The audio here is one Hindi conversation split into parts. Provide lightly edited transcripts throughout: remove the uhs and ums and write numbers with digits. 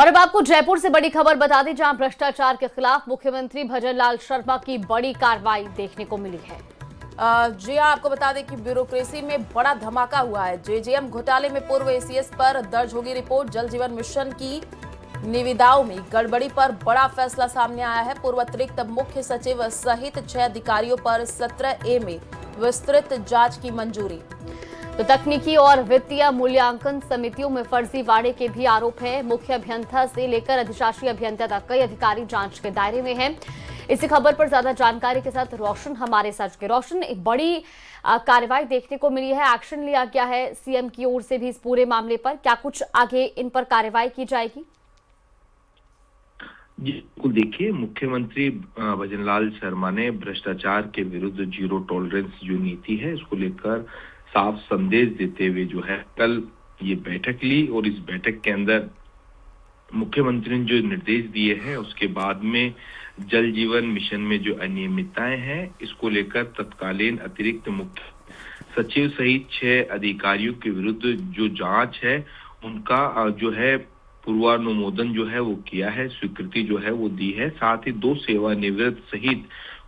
और अब आपको जयपुर से बड़ी खबर बता दें, जहां भ्रष्टाचार के खिलाफ मुख्यमंत्री भजनलाल शर्मा की बड़ी कार्रवाई देखने को मिली है। जी हाँ, आपको बता दें कि ब्यूरोक्रेसी में बड़ा धमाका हुआ है। जेजेएम घोटाले में पूर्व एसीएस पर दर्ज होगी रिपोर्ट। जल जीवन मिशन की निविदाओं में गड़बड़ी पर बड़ा फैसला सामने आया है। पूर्व अतिरिक्त मुख्य सचिव सहित 6 अधिकारियों पर 17A में विस्तृत जांच की मंजूरी। तो तकनीकी और वित्तीय मूल्यांकन समितियों में फर्जीवाड़े के भी आरोप है। मुख्य अभियंता से लेकर अधिशासी अभियंता तक कई अधिकारी जांच के दायरे में हैं। इसी खबर पर ज्यादा जानकारी के साथ रोशन हमारे साथ जुड़े। रोशन, एक बड़ी कार्रवाई देखने को मिली है, एक्शन लिया गया है सीएम की ओर से भी इस पूरे मामले पर। क्या कुछ आगे इन पर कार्रवाई की जाएगी? जी बिल्कुल, देखिए, मुख्यमंत्री भजनलाल शर्मा ने भ्रष्टाचार के विरुद्ध जीरो टॉलरेंस जो नीति है उसको लेकर साफ संदेश देते हुए जो है कल ये बैठक ली। और इस बैठक के अंदर मुख्यमंत्री ने जो निर्देश दिए हैं उसके बाद में जल जीवन मिशन में जो अनियमितताएं हैं इसको लेकर तत्कालीन अतिरिक्त मुख्य सचिव सहित 6 अधिकारियों के विरुद्ध जो जांच है उनका जो है पूर्वानुमोदन जो है वो किया है, स्वीकृति जो है वो दी है। साथ ही 2 सेवानिवृत्त सहित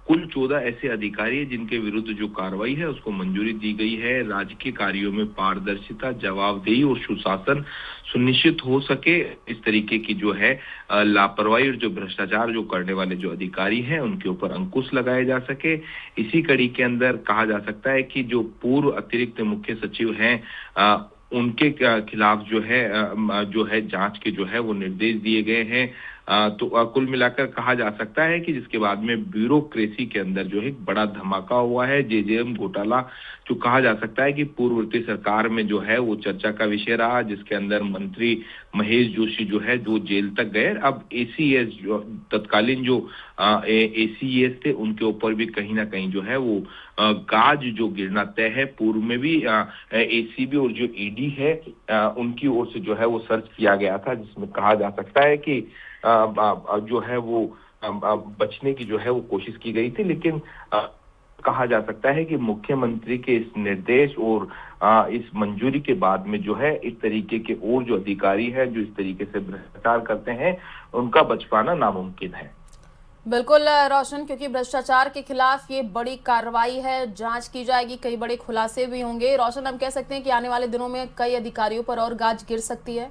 कुल 14 ऐसे अधिकारी हैं जिनके विरुद्ध जो कार्रवाई है उसको मंजूरी दी गई है। राजकीय कार्यों में पारदर्शिता, जवाबदेही और सुशासन सुनिश्चित हो सके, इस तरीके की जो है लापरवाही और जो भ्रष्टाचार जो करने वाले जो अधिकारी हैं उनके ऊपर अंकुश लगाए जा सके। इसी कड़ी के अंदर कहा जा सकता है कि जो पूर्व अतिरिक्त मुख्य सचिव हैं उनके खिलाफ जो है जांच के जो है वो निर्देश दिए गए हैं। तो कुल मिलाकर कहा जा सकता है कि जिसके बाद में ब्यूरोक्रेसी के अंदर जो है एक बड़ा धमाका हुआ है। जेजेएम घोटाला जो कहा जा सकता है कि पूर्ववर्ती सरकार में जो है वो चर्चा का विषय रहा, जिसके अंदर मंत्री महेश जोशी जो है जो जेल तक गए। अब एसीएस जो तत्कालीन जो एसीएस थे उनके ऊपर भी कहीं ना कहीं जो है वो गाज जो गिरना तय है। पूर्व में भी एसीबी और जो ईडी है उनकी ओर से जो है वो सर्च किया गया था, जिसमें कहा जा सकता है कि जो है वो बचने की जो है वो कोशिश की गई थी। लेकिन कहा जा सकता है कि मुख्यमंत्री के इस निर्देश और इस मंजूरी के बाद में जो है इस तरीके के और जो अधिकारी हैं जो इस तरीके से भ्रष्टाचार करते हैं उनका बच पाना नामुमकिन है। बिल्कुल रोशन, क्योंकि भ्रष्टाचार के खिलाफ ये बड़ी कार्रवाई है, जांच की जाएगी, कई बड़े खुलासे भी होंगे। रोशन, हम कह सकते हैं कि आने वाले दिनों में कई अधिकारियों पर और गाज गिर सकती है।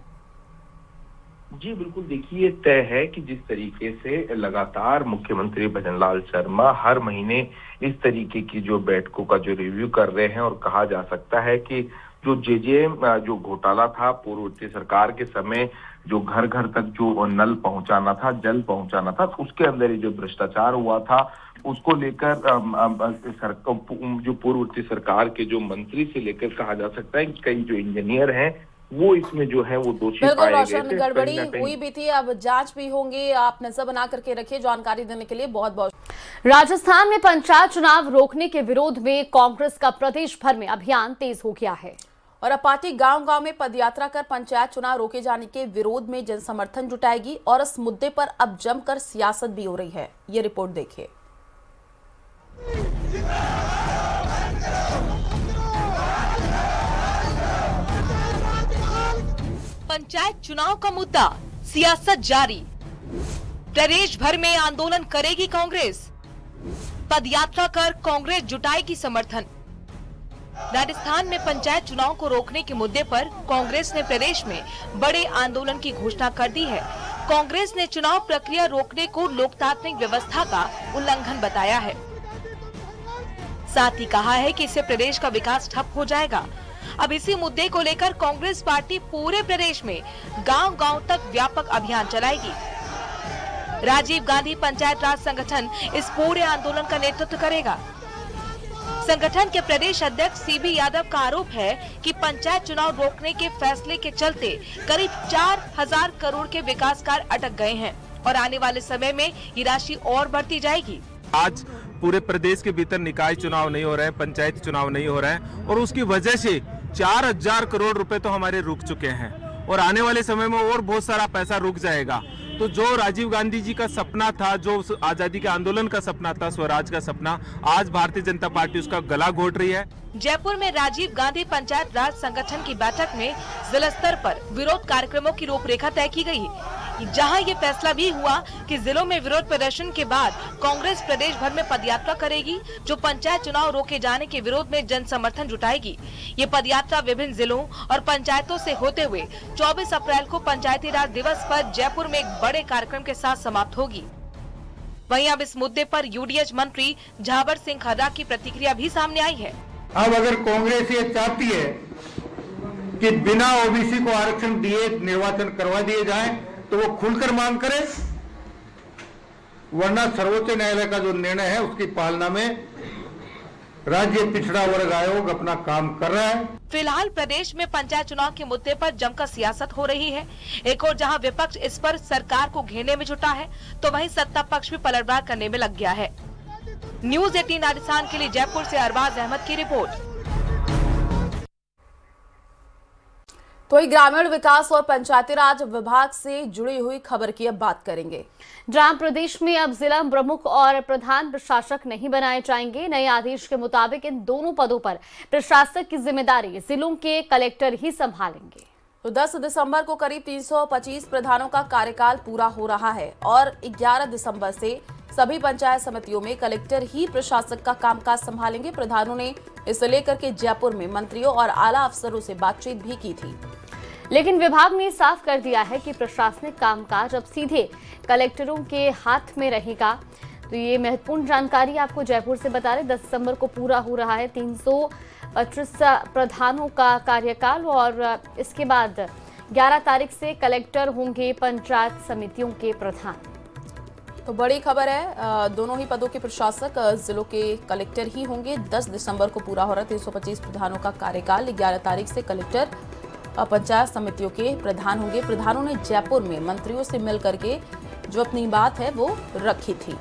जी बिल्कुल, देखिए, तय है कि जिस तरीके से लगातार मुख्यमंत्री भजनलाल शर्मा हर महीने इस तरीके की जो बैठकों का जो रिव्यू कर रहे हैं, और कहा जा सकता है कि जो जेजेएम जो घोटाला था पूर्ववर्ती सरकार के समय, जो घर घर तक जो नल पहुंचाना था, जल पहुंचाना था, उसके अंदर ही जो भ्रष्टाचार हुआ था उसको लेकर जो पूर्ववर्ती सरकार के जो मंत्री से लेकर कहा जा सकता है कि कई जो इंजीनियर हैं वो इसमें जो है वो दोषी पाए गए थे। गड़बड़ी हुई भी थी, अब जांच भी होंगी। आप नजर बना करके रखिए। जानकारी देने के लिए बहुत बहुत। राजस्थान में पंचायत चुनाव रोकने के विरोध में कांग्रेस का प्रदेश भर में अभियान तेज हो गया है और अब पार्टी गांव-गांव में पदयात्रा कर पंचायत चुनाव रोके जाने के विरोध में जन समर्थन जुटाएगी और इस मुद्दे पर अब जमकर सियासत भी हो रही है। ये रिपोर्ट देखिए। पंचायत चुनाव का मुद्दा, सियासत जारी। प्रदेश भर में आंदोलन करेगी कांग्रेस, पदयात्रा कर कांग्रेस जुटाएगी समर्थन। राजस्थान में पंचायत चुनाव को रोकने के मुद्दे पर कांग्रेस ने प्रदेश में बड़े आंदोलन की घोषणा कर दी है। कांग्रेस ने चुनाव प्रक्रिया रोकने को लोकतांत्रिक व्यवस्था का उल्लंघन बताया है। साथ ही कहा है कि इससे प्रदेश का विकास ठप हो जाएगा। अब इसी मुद्दे को लेकर कांग्रेस पार्टी पूरे प्रदेश में गांव-गांव तक व्यापक अभियान चलाएगी। राजीव गांधी पंचायत राज संगठन इस पूरे आंदोलन का नेतृत्व करेगा। संगठन के प्रदेश अध्यक्ष सीबी यादव का आरोप है कि पंचायत चुनाव रोकने के फैसले के चलते करीब 4000 करोड़ के विकास कार्य अटक गए हैं और आने वाले समय में ये राशि और बढ़ती जाएगी। आज पूरे प्रदेश के भीतर निकाय चुनाव नहीं हो रहे हैं, पंचायत चुनाव नहीं हो रहे हैं और उसकी वजह से 4000 करोड़ रुपए तो हमारे रुक चुके हैं और आने वाले समय में और बहुत सारा पैसा रुक जाएगा। तो जो राजीव गांधी जी का सपना था, जो आजादी के आंदोलन का सपना था, स्वराज का सपना, आज भारतीय जनता पार्टी उसका गला घोट रही है। जयपुर में राजीव गांधी पंचायत राज संगठन की बैठक में जिला स्तर पर विरोध कार्यक्रमों की रूपरेखा तय की गई। कि जहां ये फैसला भी हुआ कि जिलों में विरोध प्रदर्शन के बाद कांग्रेस प्रदेश भर में पदयात्रा करेगी, जो पंचायत चुनाव रोके जाने के विरोध में जन समर्थन जुटाएगी। ये पदयात्रा विभिन्न जिलों और पंचायतों से होते हुए 24 अप्रैल को पंचायती राज दिवस पर जयपुर में एक बड़े कार्यक्रम के साथ समाप्त होगी। वहीं अब इस मुद्दे पर यूडीएच मंत्री झावर सिंह खर्रा की प्रतिक्रिया भी सामने आई है। अब अगर कांग्रेस ये चाहती है कि बिना ओबीसी को आरक्षण दिए निर्वाचन करवा दिए जाए तो वो खुलकर मांग करे, वरना सर्वोच्च न्यायालय का जो निर्णय है उसकी पालना में राज्य पिछड़ा वर्ग आयोग अपना काम कर रहा है। फिलहाल प्रदेश में पंचायत चुनाव के मुद्दे पर जमकर सियासत हो रही है। एक और जहां विपक्ष इस पर सरकार को घेरने में जुटा है, तो वहीं सत्ता पक्ष भी पलटवार करने में लग गया है। न्यूज 18 राजस्थान के लिए जयपुर से अरबाज अहमद की रिपोर्ट। तो ही ग्रामीण विकास और पंचायती राज विभाग से जुड़ी हुई खबर की अब बात करेंगे, जहां प्रदेश में अब जिला प्रमुख और प्रधान प्रशासक नहीं बनाए जाएंगे। नए आदेश के मुताबिक इन दोनों पदों पर प्रशासक की जिम्मेदारी जिलों के कलेक्टर ही संभालेंगे। तो 10 दिसंबर को करीब 325 प्रधानों का कार्यकाल पूरा हो रहा है और 11 दिसंबर से सभी पंचायत समितियों में कलेक्टर ही प्रशासक का कामकाज संभालेंगे। प्रधानों ने इसे लेकर के जयपुर में मंत्रियों और आला अफसरों से बातचीत भी की थी, लेकिन विभाग ने साफ कर दिया है कि प्रशासनिक कामकाज अब सीधे कलेक्टरों के हाथ में रहेगा। तो ये महत्वपूर्ण जानकारी आपको जयपुर से बता रहे। 10 दिसंबर को पूरा हो रहा है 325 प्रधानों का कार्यकाल और इसके बाद 11 तारीख से कलेक्टर होंगे पंचायत समितियों के प्रधान। तो बड़ी खबर है, दोनों ही पदों के प्रशासक जिलों के कलेक्टर ही होंगे। 10 दिसंबर को पूरा हो रहा है 325 प्रधानों का कार्यकाल। 11 तारीख से कलेक्टर पंचायत समितियों के प्रधान होंगे। प्रधानों ने जयपुर में मंत्रियों से मिल करके जो अपनी बात है वो रखी थी।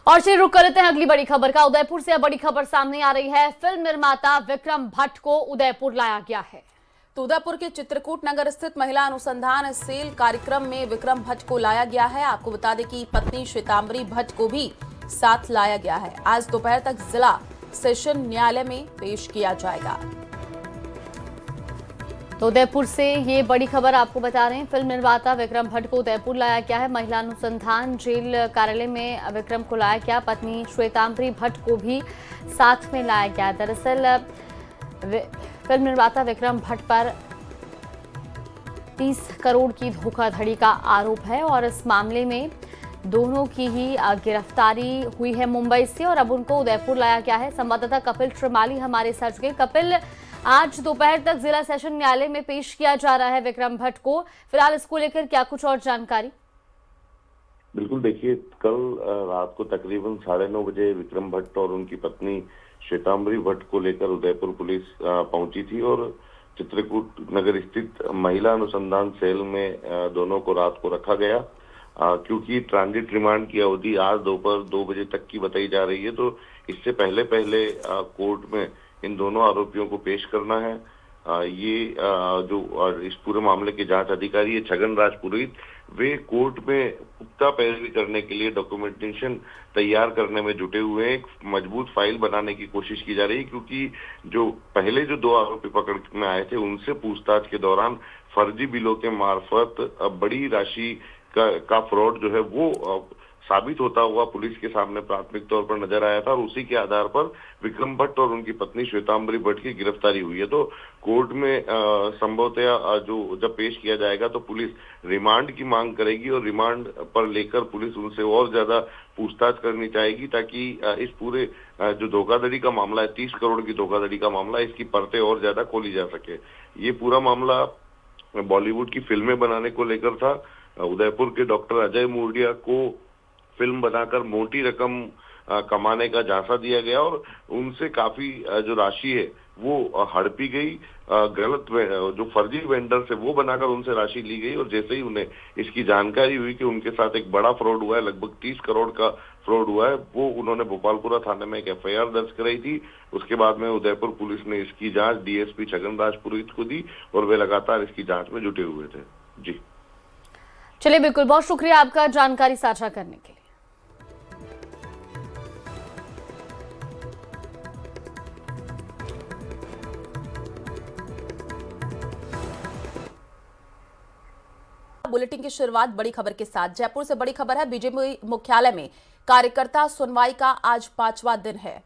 और चलिए रुक करते हैं अगली बड़ी खबर का। उदयपुर से अब बड़ी खबर सामने आ रही है। फिल्म निर्माता विक्रम भट्ट को उदयपुर लाया गया है। तो उदयपुर के चित्रकूट नगर स्थित महिला अनुसंधान सेल कार्यक्रम में विक्रम भट्ट को लाया गया है। आपको बता दें कि पत्नी श्वेतांबरी भट्ट को भी साथ लाया गया है। आज दोपहर तक जिला सेशन न्यायालय में पेश किया जाएगा। तो उदयपुर से ये बड़ी खबर आपको बता रहे हैं। फिल्म निर्माता विक्रम भट्ट को उदयपुर लाया गया है। महिला अनुसंधान जेल कार्यालय में विक्रम को लाया गया। पत्नी श्वेतांबरी भट्ट को भी साथ में लाया गया। दरअसल फिल्म निर्माता विक्रम भट्ट पर 30 करोड़ की धोखाधड़ी का आरोप है और इस मामले में दोनों की ही गिरफ्तारी हुई है मुंबई से और अब उनको उदयपुर लाया गया है। संवाददाता कपिल श्रीमाली हमारे साथ जुड़े। कपिल, आज दोपहर तक जिला सेशन न्यायालय में पेश किया जा रहा है विक्रम भट्ट को। फिलहाल इसको लेकर क्या कुछ और जानकारी? बिल्कुल, देखिए, कल रात को तकरीबन 9:30 बजे विक्रम भट्ट और उनकी पत्नी श्वेतांबरी भट्ट को लेकर उदयपुर पुलिस पहुंची थी और चित्रकूट नगर स्थित महिला अनुसंधान सेल में दोनों को रात को रखा गया, क्योंकि ट्रांजिट रिमांड की अवधि आज दोपहर 2 बजे तक की बताई जा रही है। तो इससे पहले कोर्ट में इन दोनों आरोपियों को पेश करना है। ये जो इस पूरे मामले के जांच अधिकारी है छगन राज पुरोहित, वे कोर्ट में पुख्ता पैरवी करने के लिए डॉक्यूमेंटेशन तैयार करने में जुटे हुए हैं। एक मजबूत फाइल बनाने की कोशिश की जा रही है, क्योंकि जो पहले जो 2 आरोपी पकड़ में आए थे उनसे पूछताछ के दौरान फर्जी बिलों के मार्फत बड़ी राशि का फ्रॉड जो है वो साबित होता हुआ पुलिस के सामने प्राथमिक तौर पर नजर आया था और उसी के आधार पर विक्रम भट्ट और उनकी पत्नी श्वेतांबरी भट्ट की गिरफ्तारी हुई है। तो कोर्ट में संभवतः जो जब पेश किया जाएगा तो पुलिस रिमांड की मांग करेगी और रिमांड पर लेकर पुलिस उनसे और ज्यादा पूछताछ करनी चाहेगी, ताकि इस पूरे जो धोखाधड़ी का मामला है, 30 करोड़ की धोखाधड़ी का मामला, इसकी परतें और ज्यादा खोली जा सके। ये पूरा मामला बॉलीवुड की फिल्में बनाने को लेकर था। उदयपुर के डॉक्टर अजय मूर्डिया को फिल्म बनाकर मोटी रकम कमाने का झांसा दिया गया और उनसे काफी जो राशि है वो हड़पी गई। गलत जो फर्जी वेंडर से वो बनाकर उनसे राशि ली गई और जैसे ही उन्हें इसकी जानकारी हुई कि उनके साथ एक बड़ा फ्रॉड हुआ है, लगभग 30 करोड़ का फ्रॉड हुआ है, वो उन्होंने भोपालपुरा थाने में एक FIR दर्ज कराई थी। उसके बाद में उदयपुर पुलिस ने इसकी जांच DSP छगन राज पुरोहित को दी और वे लगातार इसकी जांच में जुटे हुए थे। जी चलिए, बिल्कुल, बहुत शुक्रिया आपका जानकारी साझा करने के लिए। बुलेटिन की शुरुआत बड़ी खबर के साथ। जयपुर से बड़ी खबर है, बीजेपी मुख्यालय में कार्यकर्ता सुनवाई का आज 5वां दिन है।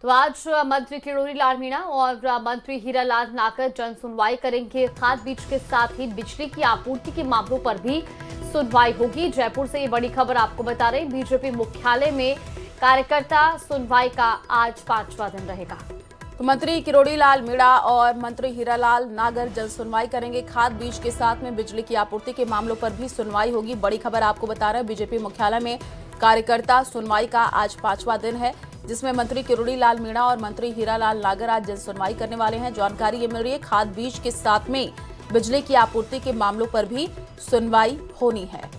तो आज मंत्री किरोड़ी लाल मीणा और मंत्री हीरालाल नागर जन सुनवाई करेंगे। खाद बीज के साथ ही बिजली की आपूर्ति के मामलों पर भी सुनवाई होगी। जयपुर से ये बड़ी खबर आपको बता रहे हैं, बीजेपी मुख्यालय में कार्यकर्ता सुनवाई का आज 5वां दिन रहेगा। तो मंत्री किरोड़ी लाल मीणा और मंत्री हीरालाल नागर जन सुनवाई करेंगे। खाद बीज के साथ में बिजली की आपूर्ति के मामलों पर भी सुनवाई होगी। बड़ी खबर आपको बता रहे हैं, बीजेपी मुख्यालय में कार्यकर्ता सुनवाई का आज 5वां दिन है, जिसमें मंत्री किरोड़ी लाल मीणा और मंत्री हीरालाल नागर आज जन सुनवाई करने वाले हैं। जानकारी ये मिल रही है, खाद बीज के साथ में बिजली की आपूर्ति के मामलों पर भी सुनवाई होनी है।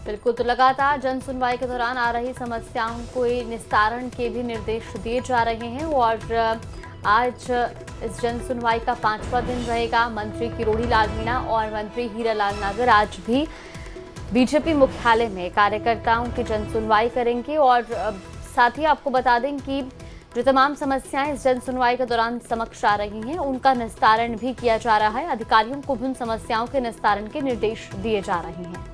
बिल्कुल, तो लगातार जन सुनवाई के दौरान आ रही समस्याओं को निस्तारण के भी निर्देश दिए जा रहे हैं और आज इस जन सुनवाई का 5वां दिन रहेगा। मंत्री किरोड़ी लाल मीणा और मंत्री हीरालाल नागर आज भी बीजेपी मुख्यालय में कार्यकर्ताओं की जन सुनवाई करेंगे और साथ ही आपको बता दें कि जो तमाम समस्याएं इस जन सुनवाई के दौरान समक्ष आ रही हैं, उनका निस्तारण भी किया जा रहा है। अधिकारियों को भी उन समस्याओं के निस्तारण के निर्देश दिए जा रहे हैं।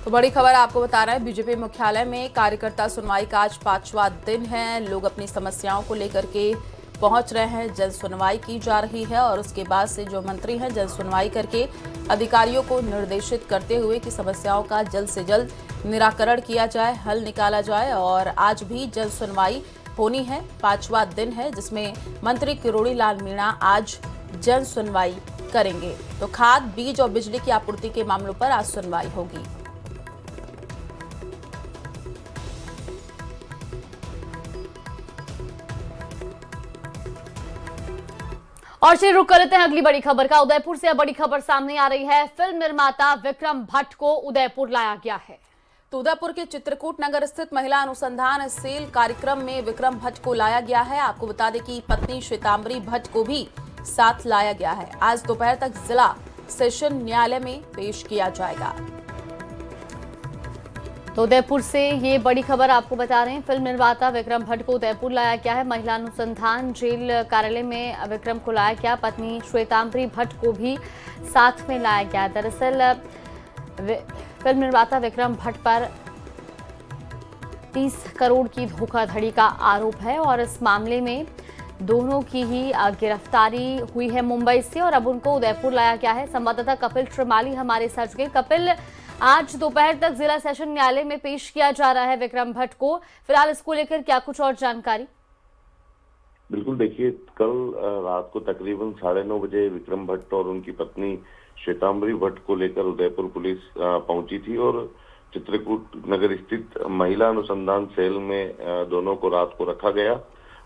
तो बड़ी खबर आपको बता रहे हैं, बीजेपी मुख्यालय में कार्यकर्ता सुनवाई का आज 5वां दिन है। लोग अपनी समस्याओं को लेकर के पहुंच रहे हैं, जन सुनवाई की जा रही है और उसके बाद से जो मंत्री हैं जन सुनवाई करके अधिकारियों को निर्देशित करते हुए कि समस्याओं का जल्द से जल्द निराकरण किया जाए, हल निकाला जाए। और आज भी जन सुनवाई होनी है, 5वां दिन है, जिसमें मंत्री किरोड़ी लाल मीणा आज जन सुनवाई करेंगे। तो खाद बीज और बिजली की आपूर्ति के मामलों पर आज सुनवाई होगी। और चलिए रुक कर लेते हैं अगली बड़ी खबर का। उदयपुर से बड़ी खबर सामने आ रही है, फिल्म निर्माता विक्रम भट्ट को उदयपुर लाया गया है। तो उदयपुर के चित्रकूट नगर स्थित महिला अनुसंधान सेल कार्यक्रम में विक्रम भट्ट को लाया गया है। आपको बता दें कि पत्नी श्वेतांबरी भट्ट को भी साथ लाया गया है। आज दोपहर तक जिला सेशन न्यायालय में पेश किया जाएगा। तो उदयपुर से ये बड़ी खबर आपको बता रहे हैं, फिल्म निर्माता विक्रम भट्ट को उदयपुर लाया गया है। महिला अनुसंधान जेल कार्यालय में विक्रम को लाया गया, पत्नी श्वेतांबरी भट्ट को भी साथ में लाया गया। दरअसल फिल्म निर्माता विक्रम भट्ट पर 30 करोड़ की धोखाधड़ी का आरोप है और इस मामले में दोनों की ही गिरफ्तारी हुई है मुंबई से और अब उनको उदयपुर लाया गया है। संवाददाता कपिल श्रीमाली हमारे साथ जुड़े। कपिल, आज दोपहर तक जिला सेशन न्यायालय में पेश किया जा रहा है विक्रम भट्ट को, फिलहाल इसको लेकर क्या कुछ और जानकारी? बिल्कुल, देखिए कल रात को तकरीबन 9:30 बजे विक्रम भट्ट और उनकी पत्नी श्वेतांबरी भट्ट को लेकर उदयपुर पुलिस पहुंची थी और चित्रकूट नगर स्थित महिला अनुसंधान सेल में दोनों को रात को रखा गया,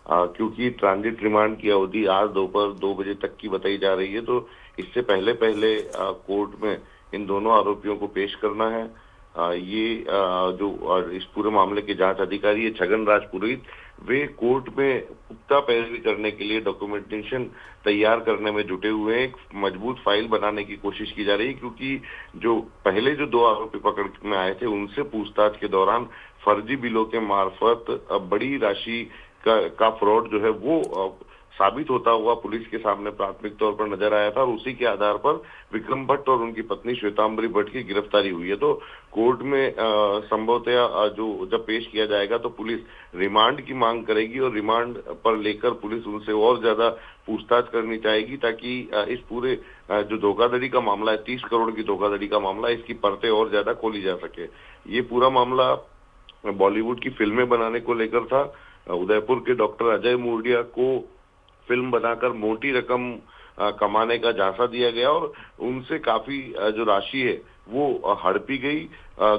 क्योंकि ट्रांजिट रिमांड की अवधि आज दोपहर 2 बजे तक की बताई जा रही है। तो इससे पहले कोर्ट में इन दोनों आरोपियों को पेश करना है। ये जो इस पूरे मामले के जांच अधिकारी है छगन राज पुरोहित, वे कोर्ट में पुख्ता पैरवी करने के लिए डॉक्यूमेंटेशन तैयार करने में जुटे हुए हैं। एक मजबूत फाइल बनाने की कोशिश की जा रही है, क्योंकि जो पहले जो 2 आरोपी पकड़ में आए थे उनसे पूछताछ के दौरान फर्जी बिलों के मार्फत बड़ी राशि का फ्रॉड जो है वो साबित होता हुआ पुलिस के सामने प्राथमिक तौर पर नजर आया था और उसी के आधार पर विक्रम भट्ट और उनकी पत्नी श्वेतांबरी भट्ट की गिरफ्तारी हुई है। तो कोर्ट में संभवतः जो जब पेश किया जाएगा तो पुलिस रिमांड की मांग करेगी और रिमांड पर लेकर पुलिस उनसे और ज्यादा पूछताछ करनी चाहेगी, ताकि इस पूरे जो धोखाधड़ी का मामला है, 30 करोड़ की धोखाधड़ी का मामला, इसकी परतें और ज्यादा खोली जा सके। ये पूरा मामला बॉलीवुड की फिल्में बनाने को लेकर था। उदयपुर के डॉक्टर अजय मूर्डिया को फिल्म बनाकर मोटी रकम कमाने का झांसा दिया गया और उनसे काफी जो राशि है वो हड़पी गई।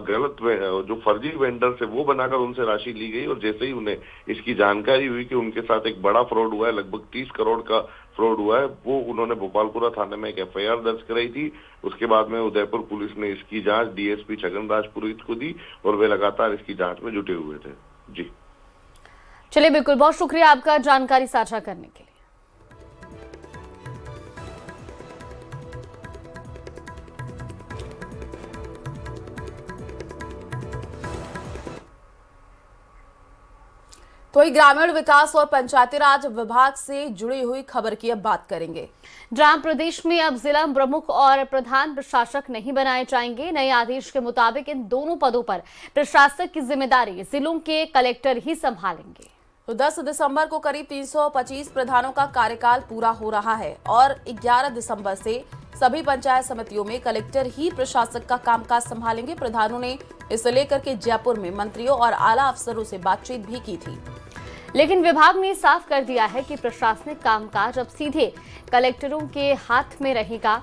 गलत जो फर्जी वेंडर से वो बनाकर उनसे राशि ली गई और जैसे ही उन्हें इसकी जानकारी हुई कि उनके साथ एक बड़ा फ्रॉड हुआ है, लगभग 30 करोड़ का फ्रॉड हुआ है, वो उन्होंने भोपालपुरा थाने में एक FIR दर्ज कराई थी। उसके बाद में उदयपुर पुलिस ने इसकी जांच DSP छगन राज पुरोहित को दी और वे लगातार इसकी जांच में जुटे हुए थे। जी चलिए, बिल्कुल, बहुत शुक्रिया आपका जानकारी साझा करने के लिए। तो वही ग्रामीण विकास और पंचायती राज विभाग से जुड़ी हुई खबर की अब बात करेंगे। जहां प्रदेश में अब जिला प्रमुख और प्रधान प्रशासक नहीं बनाए जाएंगे। नए आदेश के मुताबिक इन दोनों पदों पर प्रशासक की जिम्मेदारी जिलों के कलेक्टर ही संभालेंगे। तो 10 दिसंबर को करीब 325 प्रधानों का कार्यकाल पूरा हो रहा है और 11 दिसंबर से सभी पंचायत समितियों में कलेक्टर ही प्रशासक का कामकाज संभालेंगे। प्रधानों ने इसे लेकर के जयपुर में मंत्रियों और आला अफसरों से बातचीत भी की थी, लेकिन विभाग ने साफ कर दिया है कि प्रशासनिक कामकाज अब सीधे कलेक्टरों के हाथ में रहेगा।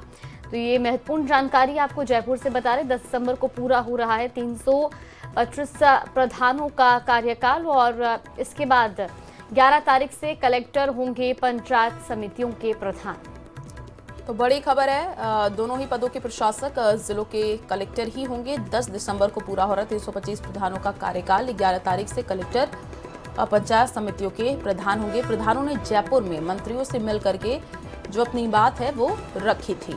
तो ये महत्वपूर्ण जानकारी आपको जयपुर से बता रहे। 10 दिसंबर को पूरा हो रहा है 325 प्रधानों का कार्यकाल और इसके बाद 11 तारीख से कलेक्टर होंगे पंचायत समितियों के प्रधान। तो बड़ी खबर है, दोनों ही पदों के प्रशासक जिलों के कलेक्टर ही होंगे। 10 दिसंबर को पूरा हो रहा है 325 प्रधानों का कार्यकाल। 11 तारीख से कलेक्टर पंचायत समितियों के प्रधान होंगे। प्रधानों ने जयपुर में मंत्रियों से मिल करके जो अपनी बात है वो रखी थी।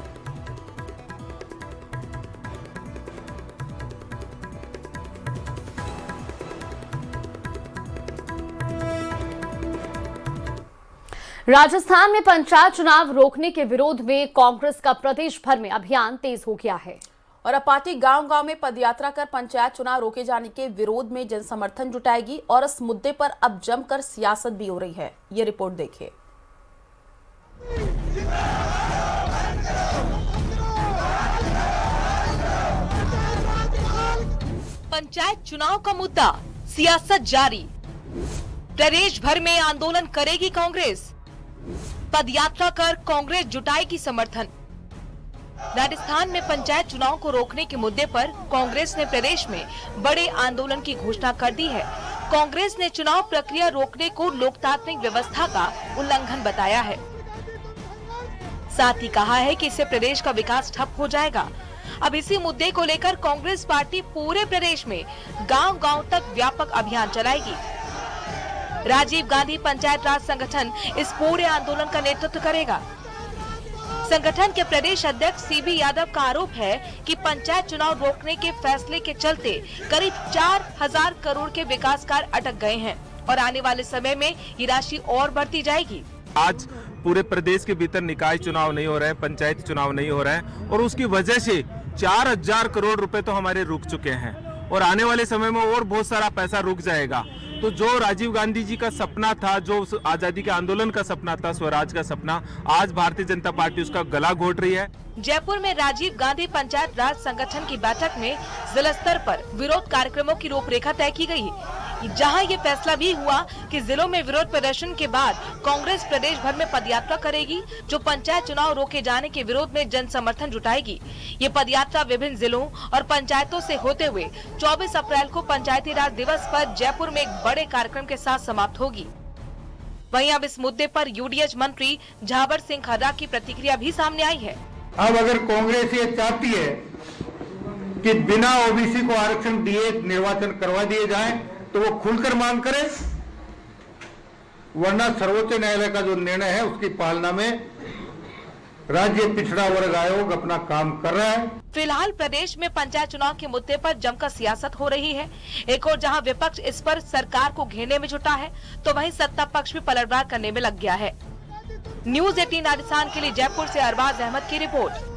राजस्थान में पंचायत चुनाव रोकने के विरोध में कांग्रेस का प्रदेश भर में अभियान तेज हो गया है और अब पार्टी गांव-गांव में पदयात्रा कर पंचायत चुनाव रोके जाने के विरोध में जन समर्थन जुटाएगी और इस मुद्दे पर अब जमकर सियासत भी हो रही है। ये रिपोर्ट देखिए। पंचायत चुनाव का मुद्दा, सियासत जारी। प्रदेश भर में आंदोलन करेगी कांग्रेस, पदयात्रा कर कांग्रेस जुटाएगी समर्थन। राजस्थान में पंचायत चुनाव को रोकने के मुद्दे पर कांग्रेस ने प्रदेश में बड़े आंदोलन की घोषणा कर दी है। कांग्रेस ने चुनाव प्रक्रिया रोकने को लोकतांत्रिक व्यवस्था का उल्लंघन बताया है। साथ ही कहा है कि इससे प्रदेश का विकास ठप हो जाएगा। अब इसी मुद्दे को लेकर कांग्रेस पार्टी पूरे प्रदेश में गांव-गांव तक व्यापक अभियान चलाएगी। राजीव गांधी पंचायत राज संगठन इस पूरे आंदोलन का नेतृत्व करेगा। संगठन के प्रदेश अध्यक्ष सीबी यादव का आरोप है कि पंचायत चुनाव रोकने के फैसले के चलते करीब 4000 करोड़ के विकास कार्य अटक गए हैं और आने वाले समय में ये राशि और बढ़ती जाएगी। आज पूरे प्रदेश के भीतर निकाय चुनाव नहीं हो रहे हैं, पंचायत चुनाव नहीं हो रहे हैं और उसकी वजह से 4000 करोड़ रुपए तो हमारे रुक चुके हैं और आने वाले समय में और बहुत सारा पैसा रुक जाएगा। तो जो राजीव गांधी जी का सपना था, जो आजादी के आंदोलन का सपना था, स्वराज का सपना, आज भारतीय जनता पार्टी उसका गला घोट रही है। जयपुर में राजीव गांधी पंचायत राज संगठन की बैठक में जिला स्तर पर विरोध कार्यक्रमों की रूपरेखा तय की गई, जहां ये फैसला भी हुआ कि जिलों में विरोध प्रदर्शन के बाद कांग्रेस प्रदेश भर में पदयात्रा करेगी, जो पंचायत चुनाव रोके जाने के विरोध में जन समर्थन जुटाएगी। ये पदयात्रा विभिन्न जिलों और पंचायतों से होते हुए 24 अप्रैल को पंचायती राज दिवस पर जयपुर में एक बड़े कार्यक्रम के साथ समाप्त होगी। वहीं अब इस मुद्दे पर यूडीएच मंत्री झावर सिंह खर्रा की प्रतिक्रिया भी सामने आई है। अब अगर कांग्रेस ये चाहती है कि बिना ओबीसी को आरक्षण दिए निर्वाचन करवा दिए जाए तो वो खुलकर मांग करे, वरना सर्वोच्च न्यायालय का जो निर्णय है उसकी पालना में राज्य पिछड़ा वर्ग आयोग अपना काम कर रहा है। फिलहाल प्रदेश में पंचायत चुनाव के मुद्दे पर जमकर सियासत हो रही है। एक और जहां विपक्ष इस पर सरकार को घेरने में जुटा है, तो वहीं सत्ता पक्ष भी पलटवार करने में लग गया है। न्यूज़ 18 राजस्थान के लिए जयपुर से अरबाज अहमद की रिपोर्ट।